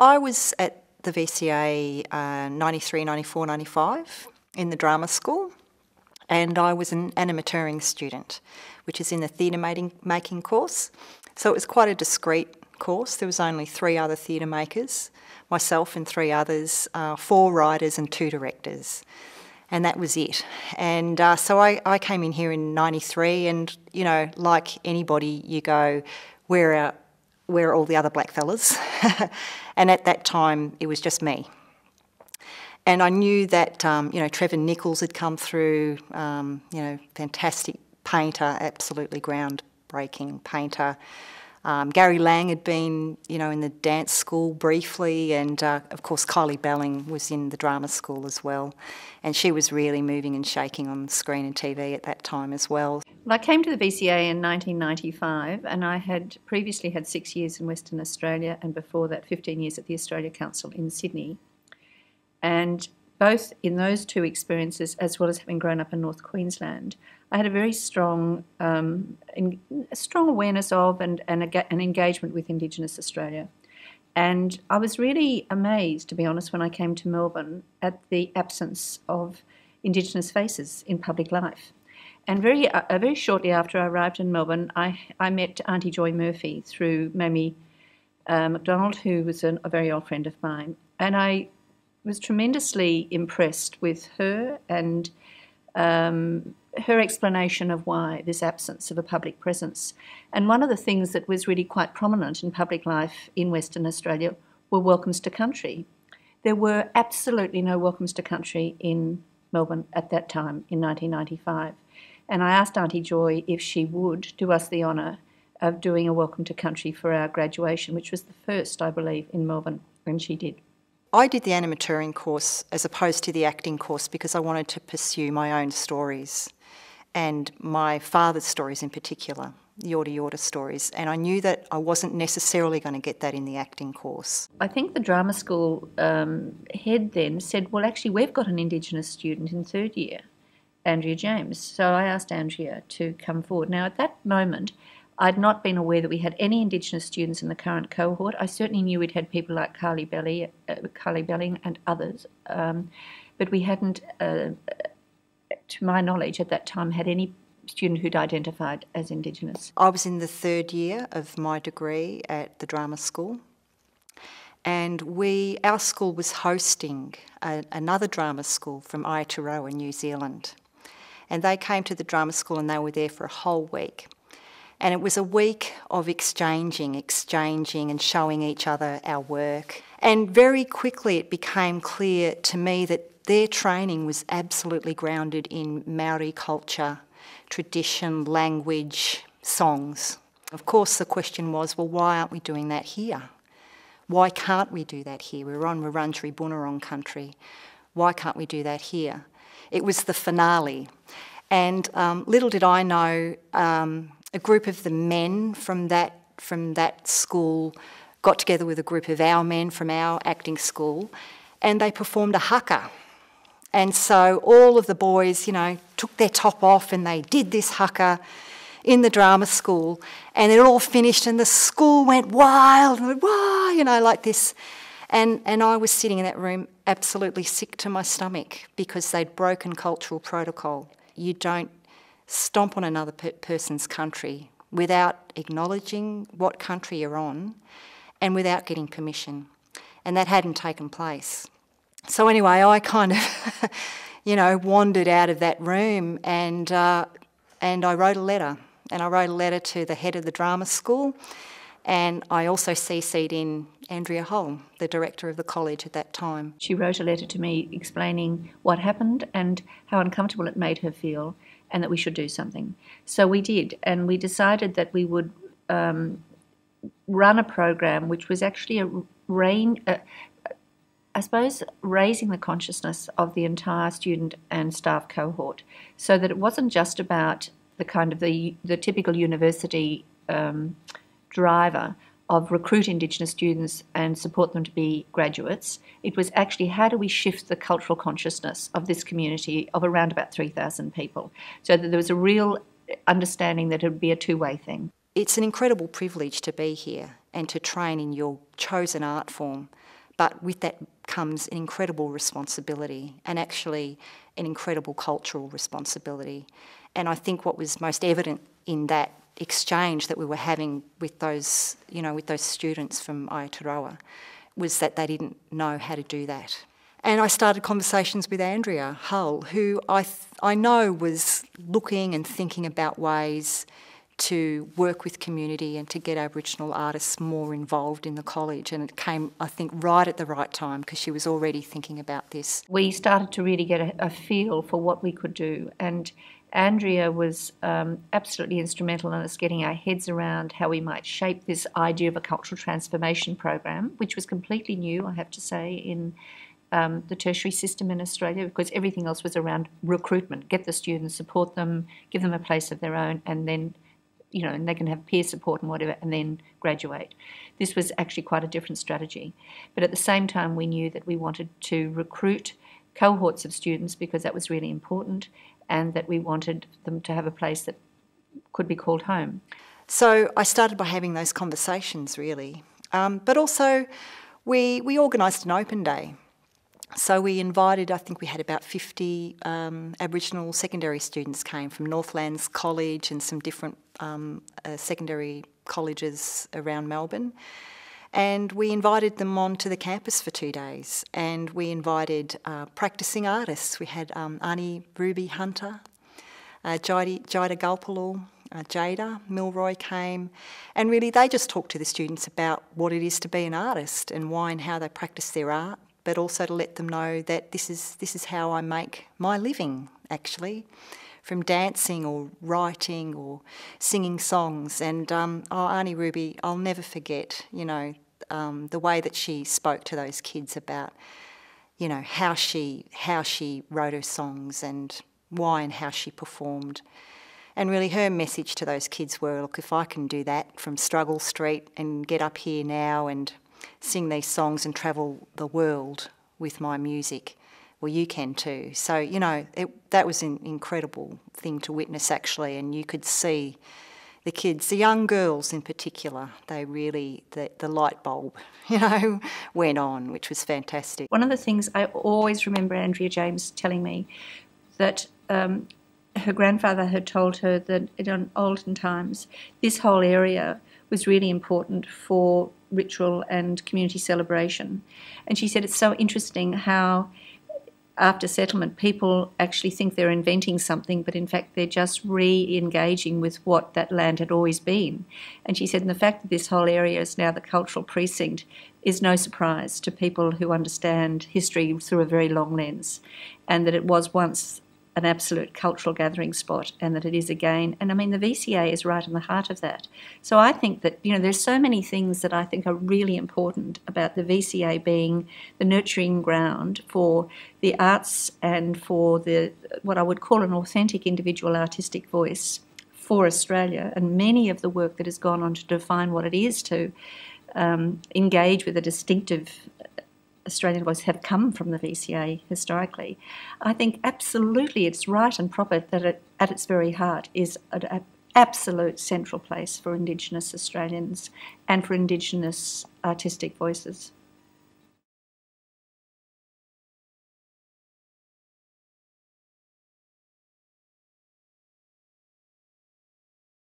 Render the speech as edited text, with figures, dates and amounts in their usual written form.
I was at the VCA 93, 94, 95 in the drama school, and I was an animateuring student, which is in the theatre making course. So it was quite a discreet course. There was only 3 other theatre makers, myself and 3 others, 4 writers and 2 directors, and that was it. And so I came in here in 93, and, you know, like anybody, you go, where are all the other black fellas? And at that time, it was just me. And I knew that, you know, Trevor Nichols had come through, you know, fantastic painter, absolutely groundbreaking painter. Gary Lang had been, you know, in the dance school briefly, and of course Kylie Belling was in the drama school as well, and she was really moving and shaking on screen and TV at that time as well. Well, I came to the VCA in 1995, and I had previously had 6 years in Western Australia, and before that 15 years at the Australia Council in Sydney. And both in those 2 experiences, as well as having grown up in North Queensland, I had a very strong awareness of and an engagement with Indigenous Australia. And I was really amazed, to be honest, when I came to Melbourne at the absence of Indigenous faces in public life. And very shortly after I arrived in Melbourne, I met Auntie Joy Murphy through Mamie McDonald, who was a very old friend of mine. And I was tremendously impressed with her and her explanation of why this absence of a public presence. And one of the things that was really quite prominent in public life in Western Australia were welcomes to country. There were absolutely no welcomes to country in Melbourne at that time in 1995. And I asked Auntie Joy if she would do us the honour of doing a welcome to country for our graduation, which was the first, I believe, in Melbourne, and she did. I did the animateuring course as opposed to the acting course because I wanted to pursue my own stories and my father's stories in particular, Yorta Yorta stories, and I knew that I wasn't necessarily going to get that in the acting course. I think the drama school head then said, well, actually, we've got an Indigenous student in 3rd year, Andrea James. So I asked Andrea to come forward. Now, at that moment, I'd not been aware that we had any Indigenous students in the current cohort. I certainly knew we'd had people like Kylie Belling and others, but we hadn't, to my knowledge at that time, had any student who'd identified as Indigenous. I was in the 3rd year of my degree at the drama school, and our school was hosting another drama school from Aotearoa, New Zealand, and they came to the drama school and they were there for a whole week. And it was a week of exchanging and showing each other our work. And very quickly it became clear to me that their training was absolutely grounded in Maori culture, tradition, language, songs. Of course the question was, well, why aren't we doing that here? Why can't we do that here? We're on Wurundjeri Bunurong country. Why can't we do that here? It was the finale. And little did I know, a group of the men from that school got together with a group of our men from our acting school, and they performed a haka. And so all of the boys, you know, took their top off and they did this haka in the drama school, and it all finished and the school went wild, wah, you know, like this. And I was sitting in that room absolutely sick to my stomach because they'd broken cultural protocol. You don't stomp on another person's country without acknowledging what country you're on and without getting permission. And that hadn't taken place. So anyway, I kind of, you know, wandered out of that room and I wrote a letter. And I wrote a letter to the head of the drama school, and I also CC'd in Andrea Hull, the director of the college at that time. She wrote a letter to me explaining what happened and how uncomfortable it made her feel, and that we should do something. So we did, and we decided that we would run a program which was actually I suppose raising the consciousness of the entire student and staff cohort, so that it wasn't just about the kind of the typical university driver of recruit Indigenous students and support them to be graduates. It was actually, how do we shift the cultural consciousness of this community of around about 3,000 people, so that there was a real understanding that it would be a two-way thing. It's an incredible privilege to be here and to train in your chosen art form, but with that comes an incredible responsibility and actually an incredible cultural responsibility. And I think what was most evident in that exchange that we were having with those, with those students from Aotearoa was that they didn't know how to do that. And I started conversations with Andrea Hull, who I know was looking and thinking about ways to work with community and to get Aboriginal artists more involved in the college. And it came, I think, right at the right time because she was already thinking about this. We started to really get a feel for what we could do, and Andrea was absolutely instrumental in us getting our heads around how we might shape this idea of a cultural transformation program, which was completely new, I have to say, in the tertiary system in Australia, because everything else was around recruitment, get the students, support them, give them a place of their own, and then, and they can have peer support and whatever, and then graduate. This was actually quite a different strategy. But at the same time, we knew that we wanted to recruit cohorts of students because that was really important, and that we wanted them to have a place that could be called home. So I started by having those conversations, really. But also we organised an open day. So we invited, I think we had about 50 Aboriginal secondary students came from Northlands College and some different secondary colleges around Melbourne. And we invited them onto the campus for 2 days, and we invited practising artists. We had Ani Ruby Hunter, Jida Gulpalul, Jada Milroy came, and really they just talked to the students about what it is to be an artist and why and how they practice their art, but also to let them know that this is how I make my living, actually, from dancing or writing or singing songs. And Ani Ruby, I'll never forget, the way that she spoke to those kids about, how she wrote her songs and why and how she performed. And really her message to those kids were, look, if I can do that from Struggle Street and get up here now and sing these songs and travel the world with my music, well, you can too. So, that was an incredible thing to witness, actually, and you could see the kids, the young girls in particular, they really, the light bulb, went on, which was fantastic. One of the things I always remember Andrea James telling me, that her grandfather had told her that in olden times this whole area was really important for ritual and community celebration. And she said it's so interesting how after settlement people actually think they're inventing something, but in fact they're just re-engaging with what that land had always been. And she said, and the fact that this whole area is now the cultural precinct is no surprise to people who understand history through a very long lens, and that it was once an absolute cultural gathering spot, and that it is again. And I mean, the VCA is right in the heart of that. So I think that, there's so many things that I think are really important about the VCA being the nurturing ground for the arts and for what I would call an authentic individual artistic voice for Australia, and many of the work that has gone on to define what it is to engage with a distinctive Australian voice have come from the VCA historically. I think absolutely it's right and proper that it, at its very heart, is an absolute central place for Indigenous Australians and for Indigenous artistic voices.